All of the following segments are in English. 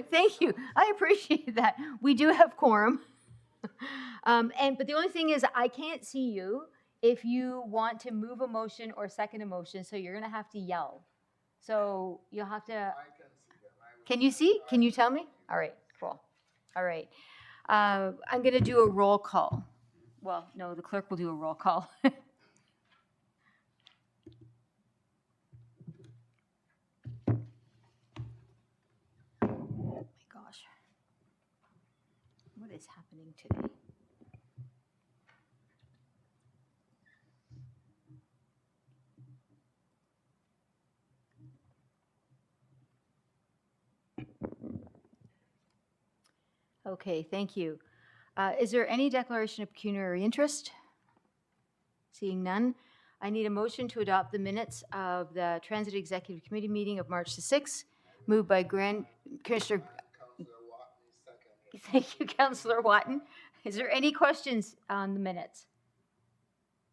Thank you. I appreciate that. We do have quorum. But the only thing is, I can't see you if you want to move a motion or second a motion, so you're going to have to yell. So you'll have to. Can you see? Can you tell me? All right, cool. All right. I'm going to do a roll call. Well, no, the clerk will do a roll call. Oh my gosh. What is happening today? Okay, thank you. Is there any declaration of pecuniary interest? Seeing none, I need a motion to adopt the minutes of the Transit Executive Committee meeting of March the 6th, moved by Commissioner. Thank you, Councillor Watton. Is there any questions on the minutes?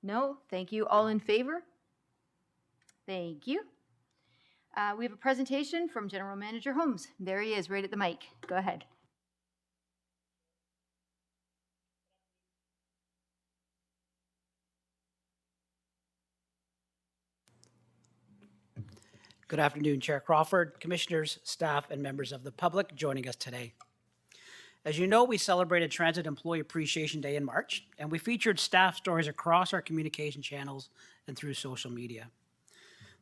No? Thank you. All in favor? Thank you. We have a presentation from General Manager Holmes. There he is, right at the mic. Go ahead. Good afternoon, Chair Crawford, commissioners, staff, and members of the public joining us today. As you know, we celebrated Transit Employee Appreciation Day in March, and we featured staff stories across our communication channels and through social media.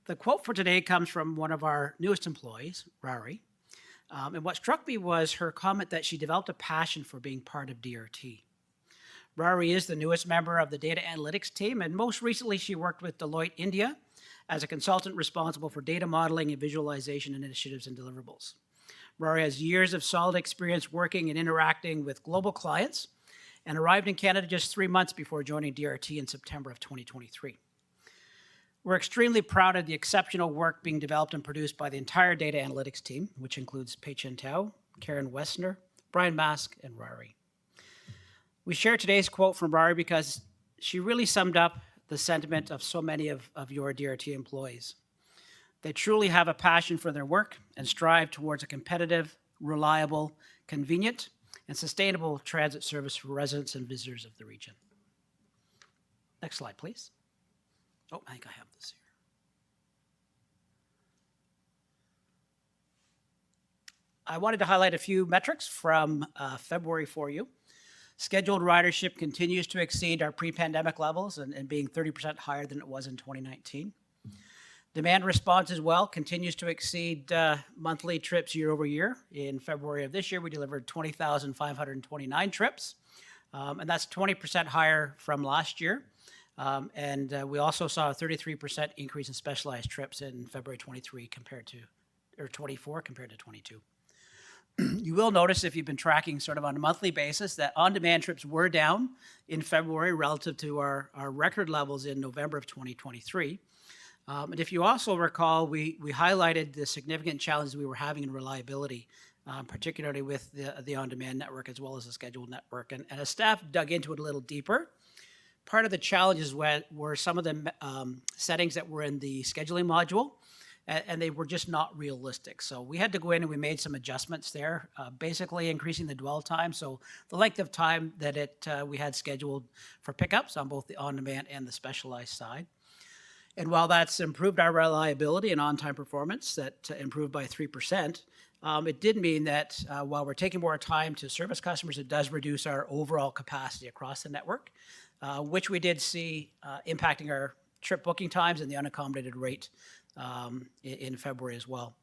The quote for today comes from one of our newest employees, Rari, and what struck me was her comment that she developed a passion for being part of DRT. Rari is the newest member of the data analytics team, and most recently she worked with Deloitte India as a consultant responsible for data modeling and visualization initiatives and deliverables. Rari has years of solid experience working and interacting with global clients and arrived in Canada just 3 months before joining DRT in September of 2023. We're extremely proud of the exceptional work being developed and produced by the entire data analytics team, which includes Pei Chen Tao, Karen Wessner, Brian Mask, and Rari. We share today's quote from Rari because she really summed up the sentiment of so many of your DRT employees. They truly have a passion for their work and strive towards a competitive, reliable, convenient, and sustainable transit service for residents and visitors of the region. Next slide, please. Oh, I think I have this here. I wanted to highlight a few metrics from February for you. Scheduled ridership continues to exceed our pre-pandemic levels and being 30% higher than it was in 2019. Demand response as well continues to exceed monthly trips year over year. In February of this year, we delivered 20,529 trips, and that's 20% higher from last year. We also saw a 33% increase in specialized trips in February 23 compared to, or 24 compared to 22. You will notice if you've been tracking sort of on a monthly basis that on-demand trips were down in February relative to our record levels in November of 2023. And if you also recall, we highlighted the significant challenges we were having in reliability, particularly with the on-demand network as well as the scheduled network. And as staff dug into it a little deeper, part of the challenges were some of the settings that were in the scheduling module, and they were just not realistic. So we had to go in and we made some adjustments there, basically increasing the dwell time. So the length of time that we had scheduled for pickups on both the on-demand and the specialized side. And while that's improved our reliability and on-time performance, that improved by 3%, it did mean that while we're taking more time to service customers, it does reduce our overall capacity across the network, which we did see impacting our trip booking times and the unaccommodated rate in February as well.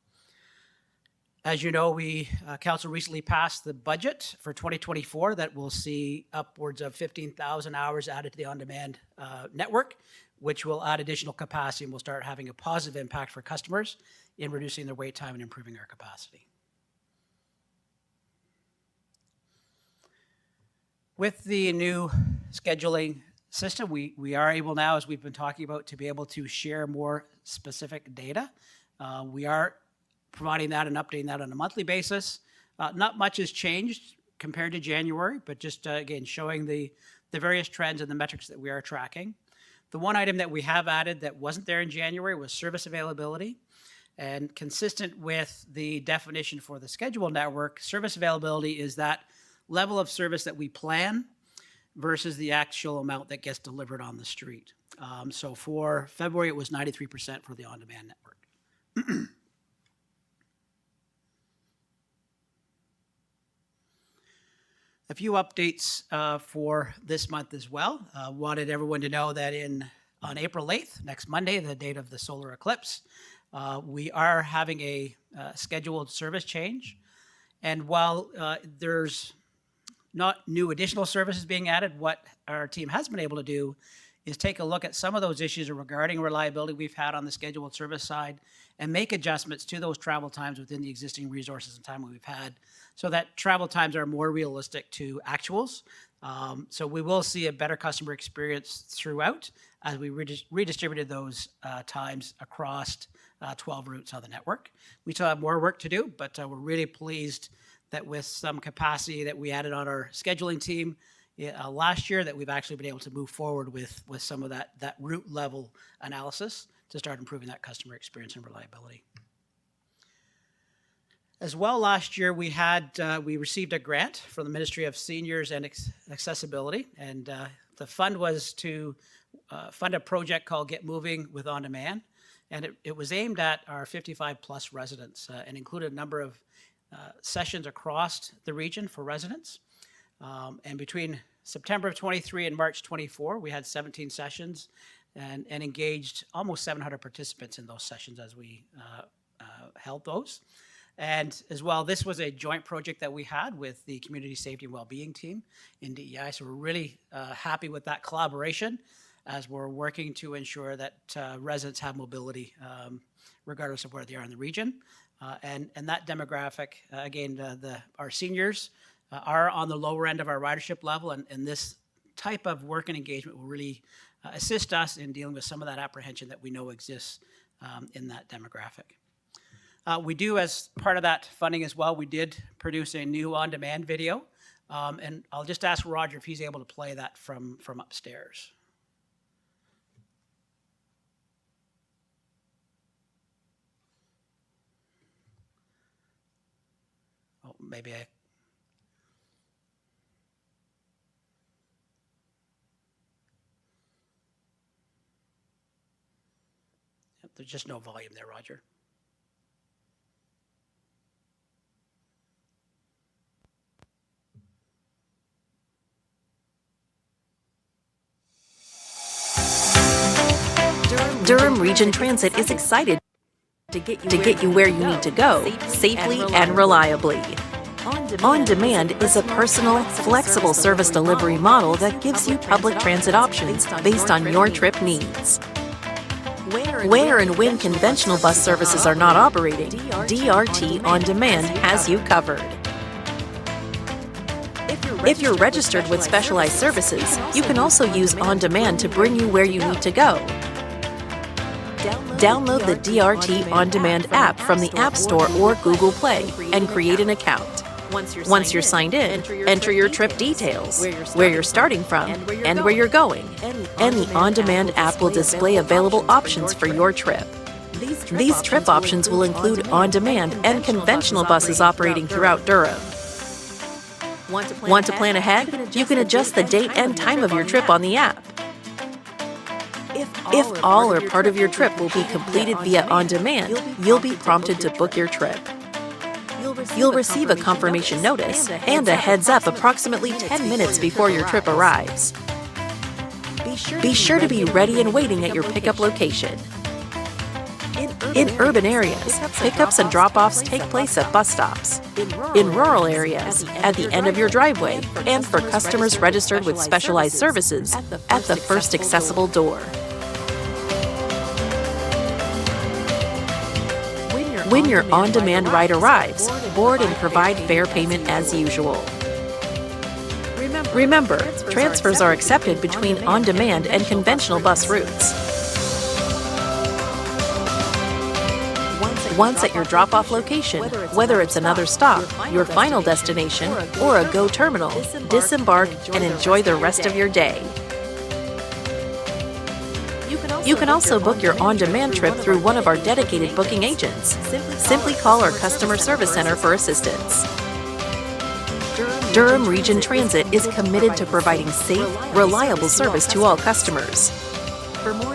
As you know, Council recently passed the budget for 2024 that will see upwards of 15,000 hours added to the on-demand network, which will add additional capacity and will start having a positive impact for customers in reducing their wait time and improving our capacity. With the new scheduling system, we are able now, as we've been talking about, to be able to share more specific data. We are providing that and updating that on a monthly basis. Not much has changed compared to January, but just again, showing the various trends and the metrics that we are tracking. The one item that we have added that wasn't there in January was service availability. And consistent with the definition for the scheduled network, service availability is that level of service that we plan versus the actual amount that gets delivered on the street. So for February, it was 93% for the on-demand network. A few updates for this month as well. Wanted everyone to know that on April 8th, next Monday, the date of the solar eclipse, we are having a scheduled service change. And while there's not new additional services being added, what our team has been able to do is take a look at some of those issues regarding reliability we've had on the scheduled service side and make adjustments to those travel times within the existing resources and time we've had so that travel times are more realistic to actuals. So we will see a better customer experience throughout as we redistributed those times across 12 routes on the network. We still have more work to do, but we're really pleased that with some capacity that we added on our scheduling team last year, that we've actually been able to move forward with some of that route level analysis to start improving that customer experience and reliability. As well, last year we received a grant from the Ministry of Seniors and Accessibility, and the fund was to fund a project called Get Moving with On Demand, and it was aimed at our 55 plus residents and included a number of sessions across the region for residents. And between September of 23 and March 24, we had 17 sessions and engaged almost 700 participants in those sessions as we held those. And as well, this was a joint project that we had with the Community Safety and Wellbeing team in DEI. So we're really happy with that collaboration as we're working to ensure that residents have mobility regardless of where they are in the region. And that demographic, again, our seniors are on the lower end of our ridership level, and this type of work and engagement will really assist us in dealing with some of that apprehension that we know exists in that demographic. We do, as part of that funding as well, we did produce a new on-demand video, and I'll just ask Roger if he's able to play that from upstairs. Oh, maybe there's just no volume there, Roger. Durham Region Transit is excited to get you where you need to go safely and reliably. On Demand is a personal, flexible service delivery model that gives you public transit options based on your trip needs. Where and when conventional bus services are not operating, DRT On Demand has you covered. If you're registered with specialized services, you can also use On Demand to bring you where you need to go. Download the DRT On Demand app from the App Store or Google Play and create an account. Once you're signed in, enter your trip details, where you're starting from, and where you're going. And the On Demand app will display available options for your trip. These trip options will include On Demand and conventional buses operating throughout Durham. Want to plan ahead? You can adjust the date and time of your trip on the app. If all or part of your trip will be completed via On Demand, you'll be prompted to book your trip. You'll receive a confirmation notice and a heads up approximately 10 minutes before your trip arrives. Be sure to be ready and waiting at your pickup location. In urban areas, pickups and drop-offs take place at bus stops. In rural areas, at the end of your driveway, and for customers registered with specialized services, at the first accessible door. When your on-demand ride arrives, board and provide fare payment as usual. Remember, transfers are accepted between on-demand and conventional bus routes. Once at your drop-off location, whether it's another stop, your final destination, or a GO terminal, disembark and enjoy the rest of your day. You can also book your on-demand trip through one of our dedicated booking agents. Simply call our customer service center for assistance. Durham Region Transit is committed to providing safe, reliable service to all customers.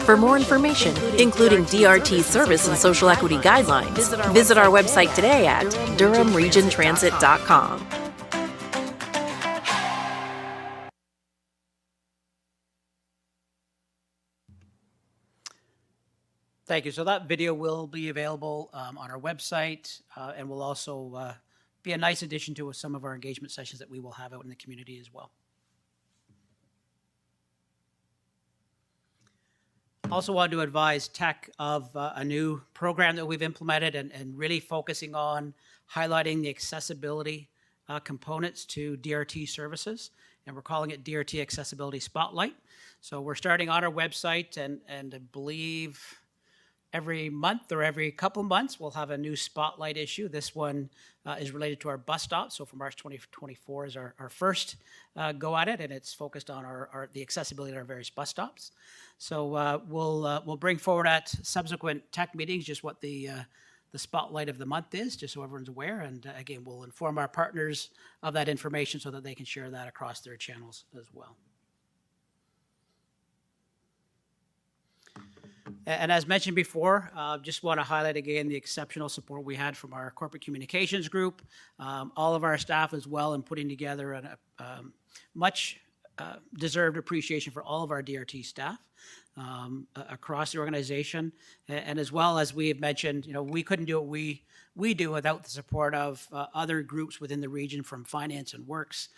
For more information, including DRT service and social equity guidelines, visit our website today at durhamregiontransit.com. Thank you. So that video will be available on our website and will also be a nice addition to some of our engagement sessions that we will have out in the community as well. Also wanted to advise TEC of a new program that we've implemented and really focusing on highlighting the accessibility components to DRT services. And we're calling it DRT Accessibility Spotlight. So we're starting on our website and I believe every month or every couple months, we'll have a new spotlight issue. This one is related to our bus stop. So for March 2024 is our first go at it, and it's focused on the accessibility at our various bus stops. So we'll bring forward at subsequent TEC meetings just what the spotlight of the month is, just so everyone's aware. And again, we'll inform our partners of that information so that they can share that across their channels as well. And as mentioned before, just want to highlight again the exceptional support we had from our corporate communications group, all of our staff as well in putting together a much deserved appreciation for all of our DRT staff across the organization. And as well as we have mentioned, we couldn't do what we do without the support of other groups within the region, from finance and works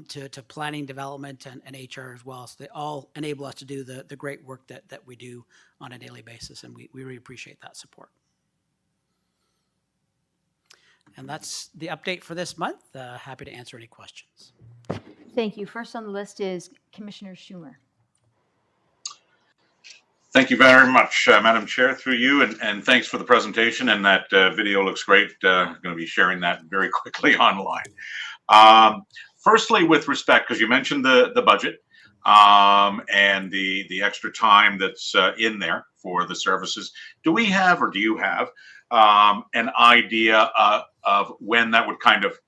to planning, development, and HR as well. So they all enable us to do the great work that we do on a daily basis, and we really appreciate that support. And that's the update for this month. Happy to answer any questions. Thank you. First on the list is Commissioner Schumer. Thank you very much, Madam Chair, through you, and thanks for the presentation. And that video looks great. Going to be sharing that very quickly online. Firstly, with respect, because you mentioned the budget and the extra time that's in there for the services, do we have, or do you have, an idea of when that would kind of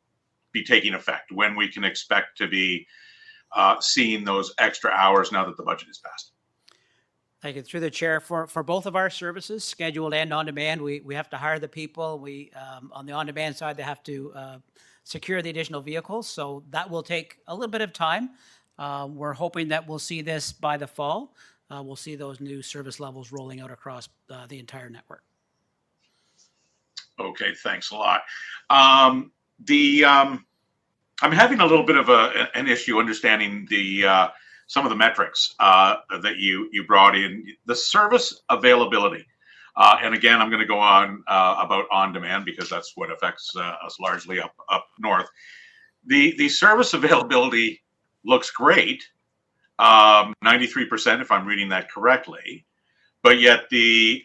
be taking effect, when we can expect to be seeing those extra hours now that the budget is passed? Thank you. Through the chair, for both of our services, scheduled and on-demand, we have to hire the people. We on the on-demand side, they have to secure the additional vehicles. So that will take a little bit of time. We're hoping that we'll see this by the fall. We'll see those new service levels rolling out across the entire network. Okay, thanks a lot. I'm having a little bit of an issue understanding some of the metrics that you brought in, the service availability. And again, I'm going to go on about on-demand because that's what affects us largely up north. The service availability looks great, 93% if I'm reading that correctly, but yet the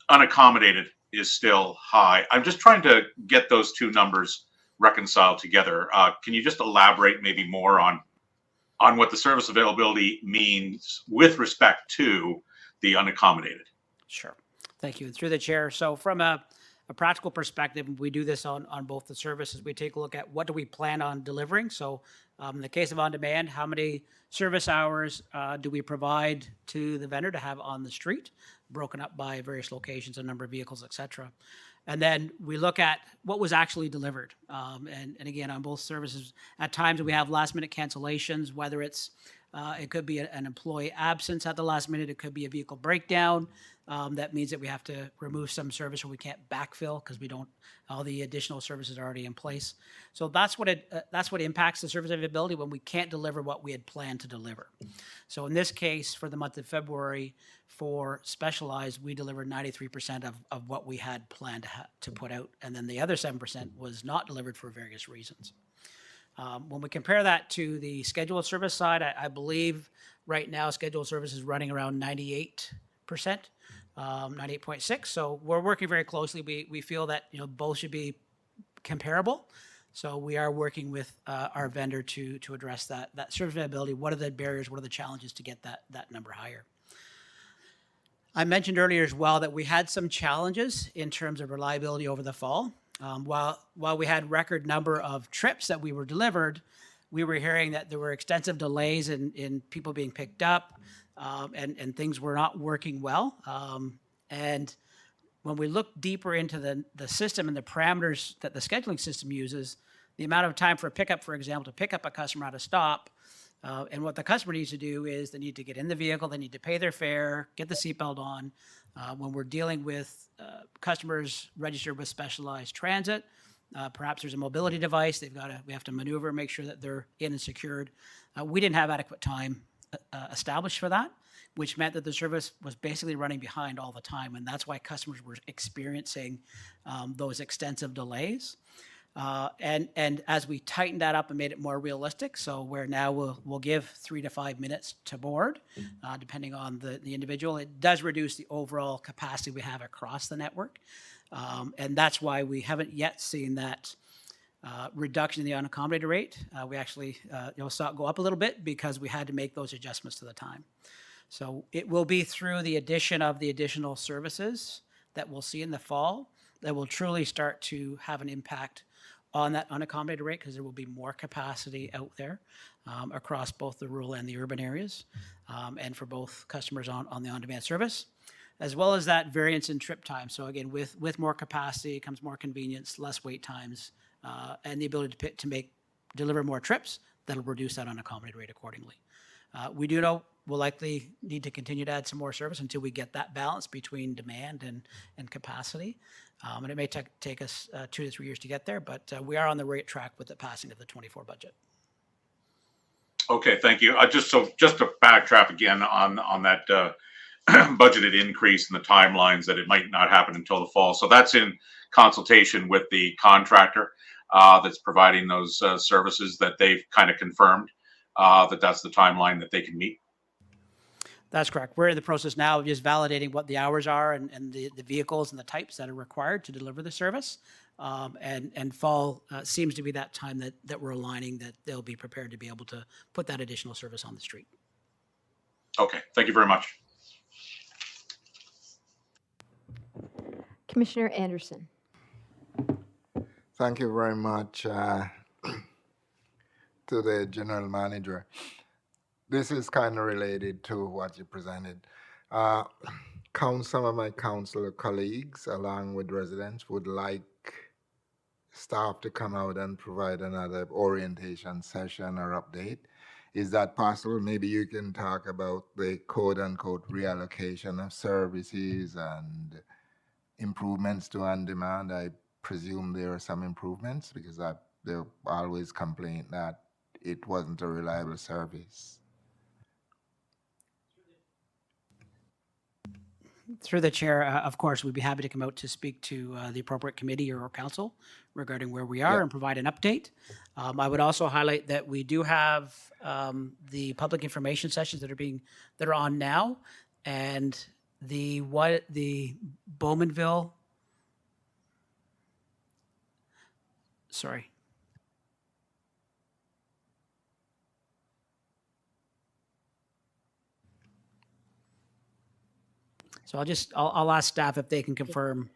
unaccommodated is still high. I'm just trying to get those two numbers reconciled together. Can you just elaborate maybe more on what the service availability means with respect to the unaccommodated? Sure. Thank you. Through the chair. So from a practical perspective, we do this on both the services. We take a look at what do we plan on delivering. So in the case of on-demand, how many service hours do we provide to the vendor to have on the street, broken up by various locations, a number of vehicles, et cetera. And then we look at what was actually delivered. And again, on both services, at times we have last minute cancellations, whether it's, it could be an employee absence at the last minute, it could be a vehicle breakdown. That means that we have to remove some service or we can't backfill because all the additional services are already in place. So that's what impacts the service availability when we can't deliver what we had planned to deliver. So in this case, for the month of February, for Specialized, we delivered 93% of what we had planned to put out. And then the other 7% was not delivered for various reasons. When we compare that to the scheduled service side, I believe right now scheduled service is running around 98%, 98.6. So we're working very closely. We feel that both should be comparable. So we are working with our vendor to address that service availability. What are the barriers? What are the challenges to get that number higher? I mentioned earlier as well that we had some challenges in terms of reliability over the fall. While we had record number of trips that we were delivered, we were hearing that there were extensive delays in people being picked up, and things were not working well. And when we look deeper into the system and the parameters that the scheduling system uses, the amount of time for a pickup, for example, to pick up a customer at a stop, and what the customer needs to do is they need to get in the vehicle, they need to pay their fare, get the seatbelt on. When we're dealing with customers registered with Specialized Transit, perhaps there's a mobility device, we have to maneuver, make sure that they're in and secured. We didn't have adequate time established for that, which meant that the service was basically running behind all the time, and that's why customers were experiencing those extensive delays. And as we tightened that up and made it more realistic, so where now we'll give 3 to 5 minutes to board, depending on the individual, it does reduce the overall capacity we have across the network. And that's why we haven't yet seen that reduction in the unaccommodated rate. We actually saw it go up a little bit because we had to make those adjustments to the time. So it will be through the addition of the additional services that we'll see in the fall that will truly start to have an impact on that unaccommodated rate, because there will be more capacity out there across both the rural and the urban areas, and for both customers on the on-demand service, as well as that variance in trip time. So again, with more capacity comes more convenience, less wait times, and the ability to deliver more trips that'll reduce that unaccommodated rate accordingly. We do know we'll likely need to continue to add some more service until we get that balance between demand and capacity. And it may take us 2 to 3 years to get there, but we are on the right track with the passing of the 24 budget. Okay, thank you. Just to backtrack again on that budgeted increase and the timelines, that it might not happen until the fall. So that's in consultation with the contractor that's providing those services, that they've kind of confirmed that that's the timeline that they can meet. That's correct. We're in the process now of just validating what the hours are and the vehicles and the types that are required to deliver the service. And fall seems to be that time that we're aligning that they'll be prepared to be able to put that additional service on the street. Okay, thank you very much. Commissioner Anderson. Thank you very much to the General Manager. This is kind of related to what you presented. Some of my councillor colleagues, along with residents, would like staff to come out and provide another orientation session or update. Is that possible? Maybe you can talk about the quote-unquote reallocation of services and improvements to on-demand. I presume there are some improvements, because they always complain that it wasn't a reliable service. Through the chair, of course, we'd be happy to come out to speak to the appropriate committee or council regarding where we are and provide an update. I would also highlight that we do have the public information sessions that are on now, and the Bowmanville. Sorry. So I'll ask staff if they can confirm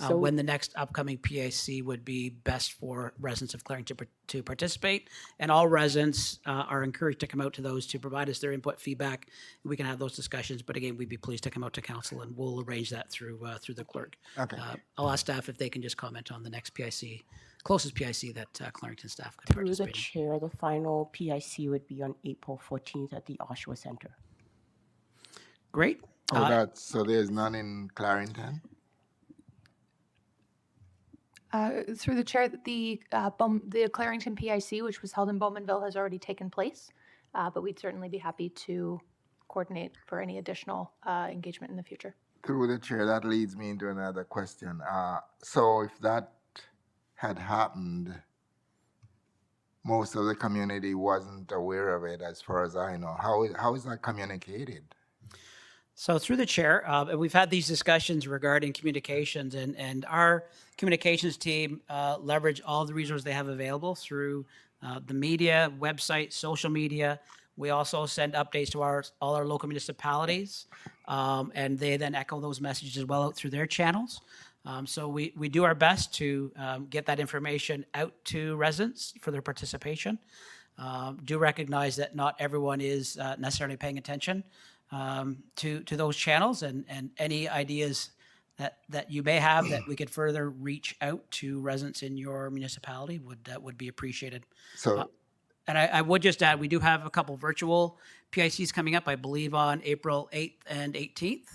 when the next upcoming PAC would be best for residents of Clarington to participate. And all residents are encouraged to come out to those to provide us their input, feedback. We can have those discussions. But again, we'd be pleased to come out to council, and we'll arrange that through the clerk. Okay. I'll ask staff if they can just comment on the next PIC, closest PIC that Clarington staff could Through the participate in. chair, the final PIC would be on April 14th at the Oshawa Center. Great. So there's none in Clarington? Through the chair, the Clarington PIC, which was held in Bowmanville, has already taken place, but we'd certainly be happy to coordinate for any additional engagement in the future. Through the chair, that leads me into another question. So if that had happened, most of the community wasn't aware of it, as far as I know. How is that communicated? So through the chair, we've had these discussions regarding communications, and our communications team leverage all the resources they have available through the media, website, social media. We also send updates to all our local municipalities, and they then echo those messages as well out through their channels. So we do our best to get that information out to residents for their participation. Do recognize that not everyone is necessarily paying attention to those channels, and any ideas that you may have that we could further reach out to residents in your municipality would be appreciated. So, And I would just add, we do have a couple virtual PICs coming up, I believe on April 8th and 18th.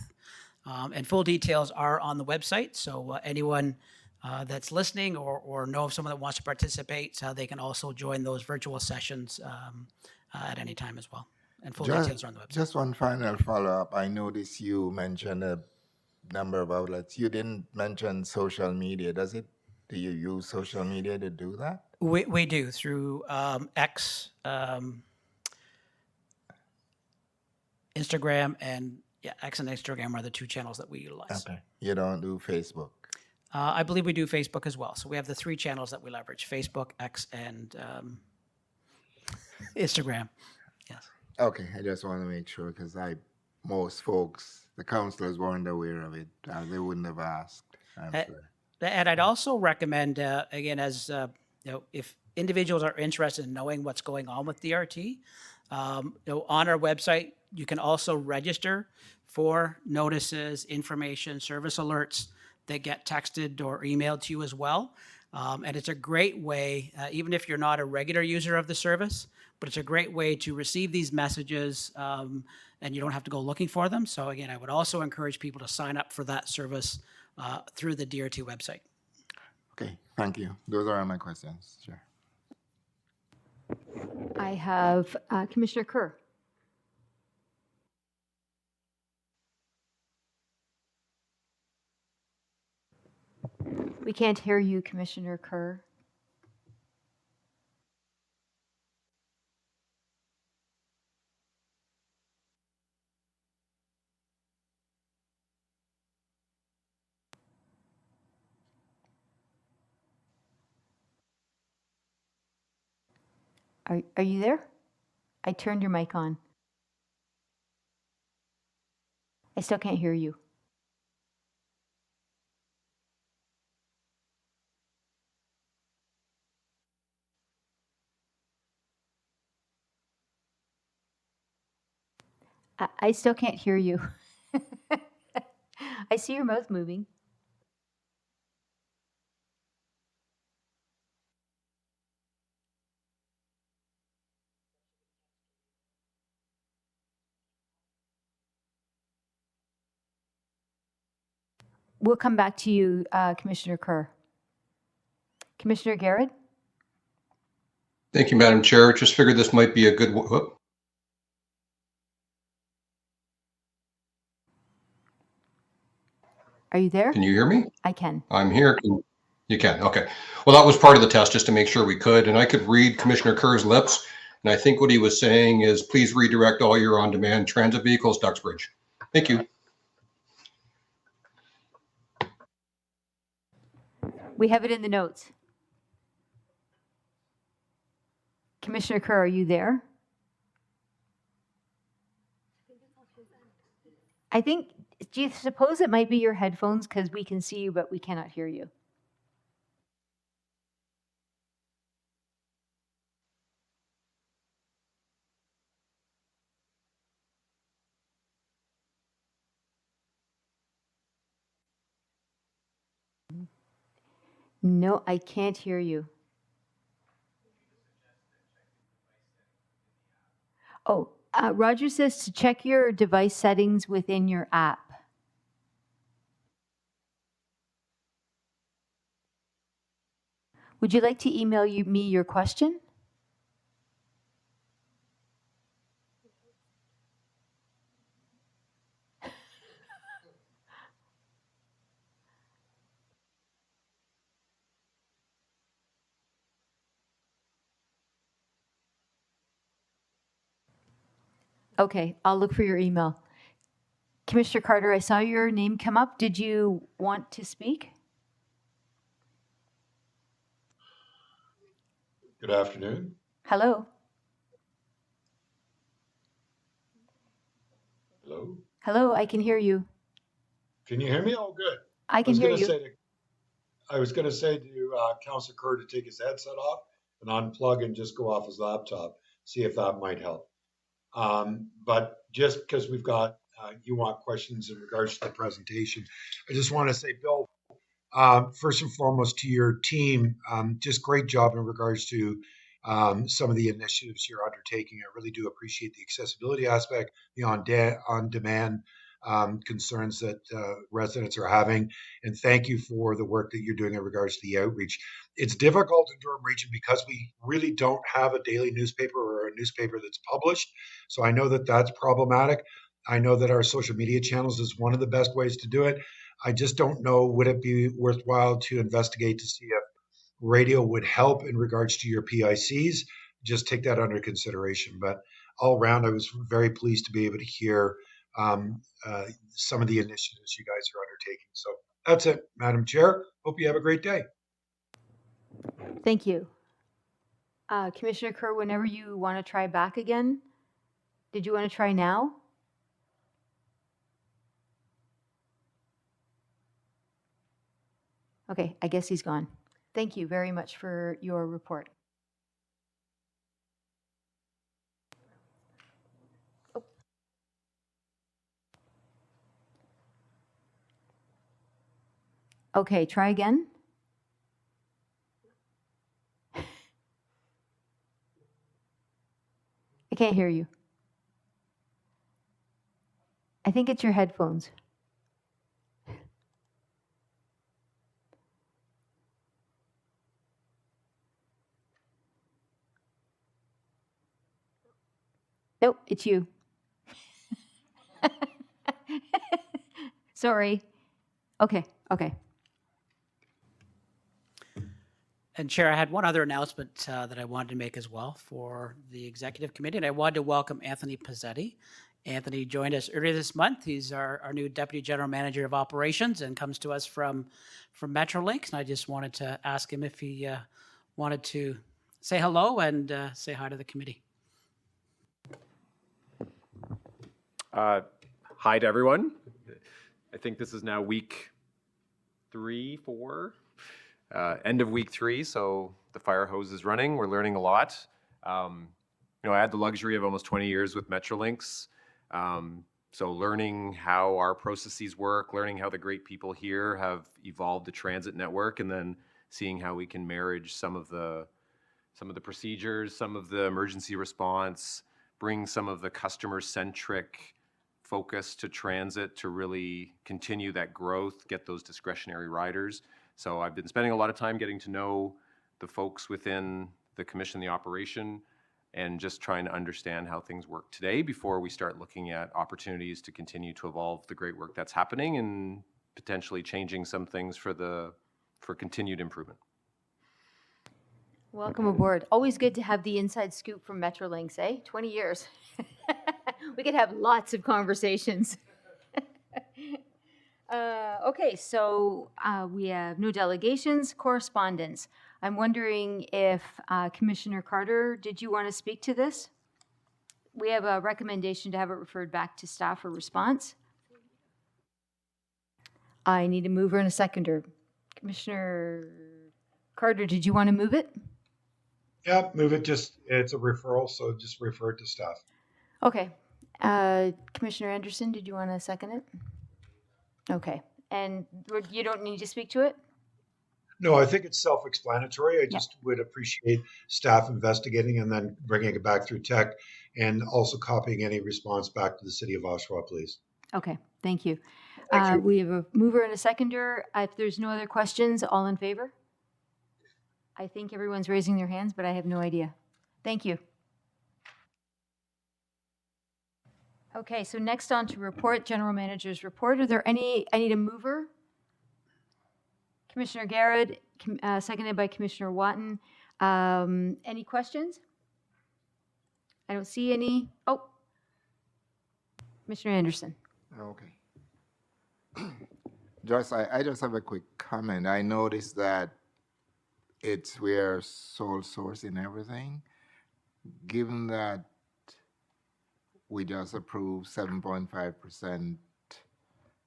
And full details are on the website. So anyone that's listening or know of someone that wants to participate, they can also join those virtual sessions at any time as well. And full details are on the website. just one final follow-up. I noticed you mentioned a number of outlets. You didn't mention social media. Do you use social media to do that? We do through X, Instagram, and X and Instagram are the two channels that we utilize. Okay. You don't do Facebook? I believe we do Facebook as well. So we have the three channels that we leverage: Facebook, X, and Instagram. Yes. Okay, I just want to make sure because most folks, the councillors weren't aware of it. They wouldn't have asked. I'm sure. And I'd also recommend, again, as if individuals are interested in knowing what's going on with DRT, on our website, you can also register for notices, information, service alerts that get texted or emailed to you as well. And it's a great way, even if you're not a regular user of the service, but it's a great way to receive these messages and you don't have to go looking for them. So again, I would also encourage people to sign up for that service through the DRT website. Okay, thank you. Those are all my questions. Sure. I have Commissioner Kerr. We can't hear you, Commissioner Kerr. Are you there? I turned your mic on. I still can't hear you. I still can't hear you. I see your mouth moving. We'll come back to you, Commissioner Kerr. Commissioner Garrett? Thank you, Madam Chair. Just figured this might be a good whoop. Are you there? Can you hear me? I can. I'm here. You can. Okay. Well, that was part of the test just to make sure we could. And I could read Commissioner Kerr's lips. And I think what he was saying is please redirect all your on-demand transit vehicles, Duxbridge. Thank you. We have it in the notes. Commissioner Kerr, are you there? I think, do you suppose it might be your headphones because we can see you, but we cannot hear you? No, I can't hear you. Oh, Roger says to check your device settings within your app. Would you like to email me your question? Okay, I'll look for your email. Commissioner Carter, I saw your name come up. Did you want to speak? Good afternoon. Hello. Hello, I can hear you. Can you hear me? Oh, good. I can hear you. I was gonna say to Councillor Kerr to take his headset off and unplug and just go off his laptop, see if that might help. But just because we've got, you want questions in regards to the presentation, I just want to say, Bill, first and foremost to your team, just great job in regards to some of the initiatives you're undertaking. I really do appreciate the accessibility aspect, the on-demand concerns that residents are having. And thank you for the work that you're doing in regards to the outreach. It's difficult in Durham Region because we really don't have a daily newspaper or a newspaper that's published. So I know that that's problematic. I know that our social media channels is one of the best ways to do it. I just don't know, would it be worthwhile to investigate to see if radio would help in regards to your PICs? Just take that under consideration. But all around, I was very pleased to be able to hear some of the initiatives you guys are undertaking. So that's it, Madam Chair. Hope you have a great day. Thank you. Commissioner Kerr, whenever you want to try back again, did you want to try now? Okay, I guess he's gone. Thank you very much for your report. Oh. Okay, try again. I can't hear you. I think it's your headphones. Nope, it's you. Sorry. Okay. And Chair, I had one other announcement that I wanted to make as well for the Executive Committee, and I wanted to welcome Anthony Pizzetti. Anthony joined us earlier this month. He's our new Deputy General Manager of Operations and comes to us from Metrolinx. And I just wanted to ask him if he wanted to say hello and say hi to the committee. Hi to everyone. I think this is now week 3, 4, end of week 3. So the fire hose is running. We're learning a lot. I had the luxury of almost 20 years with Metrolinx. So learning how our processes work, learning how the great people here have evolved the transit network, and then seeing how we can marriage some of the procedures, some of the emergency response, bring some of the customer-centric focus to transit to really continue that growth, get those discretionary riders. So I've been spending a lot of time getting to know the folks within the commission, the operation, and just trying to understand how things work today before we start looking at opportunities to continue to evolve the great work that's happening and potentially changing some things for continued improvement. Welcome aboard. Always good to have the inside scoop from Metrolinx, eh? 20 years. We could have lots of conversations. Okay, so we have no delegations, correspondence. I'm wondering if Commissioner Carter, did you want to speak to this? We have a recommendation to have it referred back to staff for response. I need a mover and a seconder. Commissioner Carter, did you want to move it? Yeah, move it. It's a referral, so just refer it to staff. Okay. Commissioner Anderson, did you want to second it? Okay. And you don't need to speak to it? No, I think it's self-explanatory. I just would appreciate staff investigating and then bringing it back through tech and also copying any response back to the city of Oshawa, please. Okay, thank you. Thank you. We have a mover and a seconder. If there's no other questions, all in favor? I think everyone's raising their hands, but I have no idea. Thank you. Okay, so next on to report, General Manager's report. Are there any, I need a mover? Commissioner Garrett, seconded by Commissioner Watton. Any questions? I don't see any. Oh, Commissioner Anderson. Okay. Joyce, I just have a quick comment. I noticed that we are sole source in everything. Given that we just approved 7.5%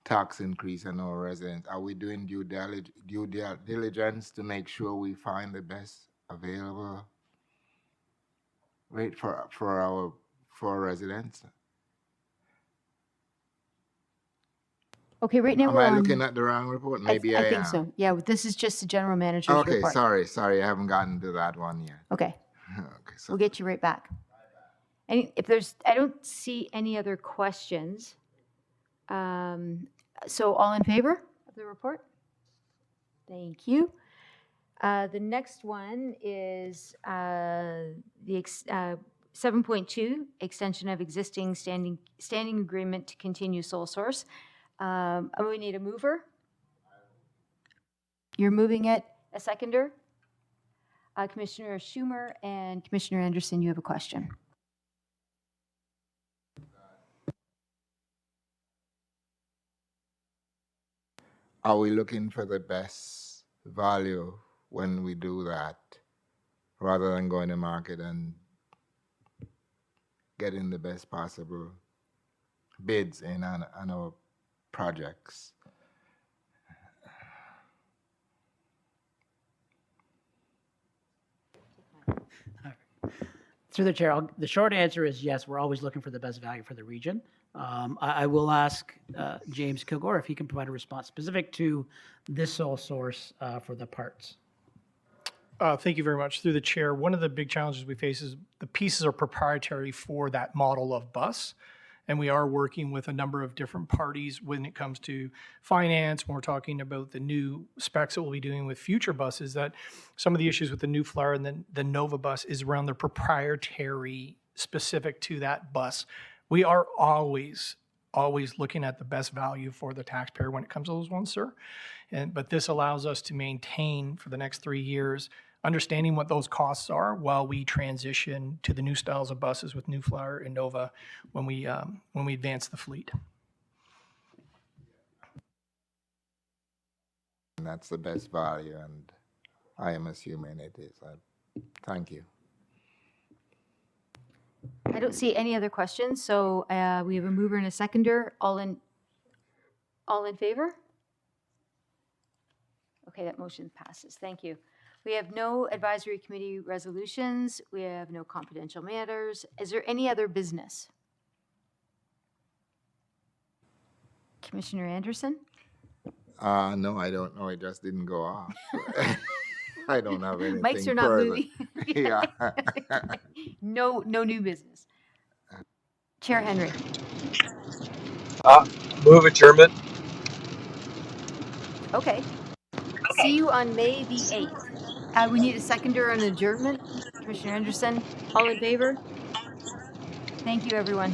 tax increase on our residents. Are we doing due diligence to make sure we find the best available rate for our residents? Okay, right now Am we're I on. looking at the wrong report? Maybe I think am. so. Yeah, this is just the general manager's Okay, report. sorry, I haven't gotten to that one yet. Okay, Okay, so we'll get you right back. If there's, I don't see any other questions. So all in favor of the report? Thank you. The next one is the 7.2, extension of existing standing agreement to continue sole source. We need a mover. You're moving it. A seconder? Commissioner Schumer and Commissioner Anderson, you have a question. are we looking for the best value when we do that, rather than going to market and getting the best possible bids in on our projects? Through the chair, the short answer is yes, we're always looking for the best value for the region. I will ask James Kilgore if he can provide a response specific to this sole source for the parts. Thank you very much. Through the chair, one of the big challenges we face is the pieces are proprietary for that model of bus. And we are working with a number of different parties when it comes to finance, when we're talking about the new specs that we'll be doing with future buses, that some of the issues with the New Flyer and then the Nova bus is around the proprietary specific to that bus. We are always looking at the best value for the taxpayer when it comes to those ones, sir. But this allows us to maintain for the next 3 years, understanding what those costs are while we transition to the new styles of buses with New Flyer and Nova when we advance the fleet. And that's the best value, and I am assuming it is. Thank you. I don't see any other questions, so we have a mover and a seconder. All in favor? Okay, that motion passes. Thank you. We have no advisory committee resolutions. We have no confidential matters. Is there any other business? Commissioner Anderson? No, I don't know. It just didn't go off. I don't have anything Mics are not further. moving. Yeah. No new business. Chair Henry. Move adjournment. Okay. See you on May the 8th. We need a seconder on adjournment. Commissioner Anderson, all in favor? Thank you, everyone.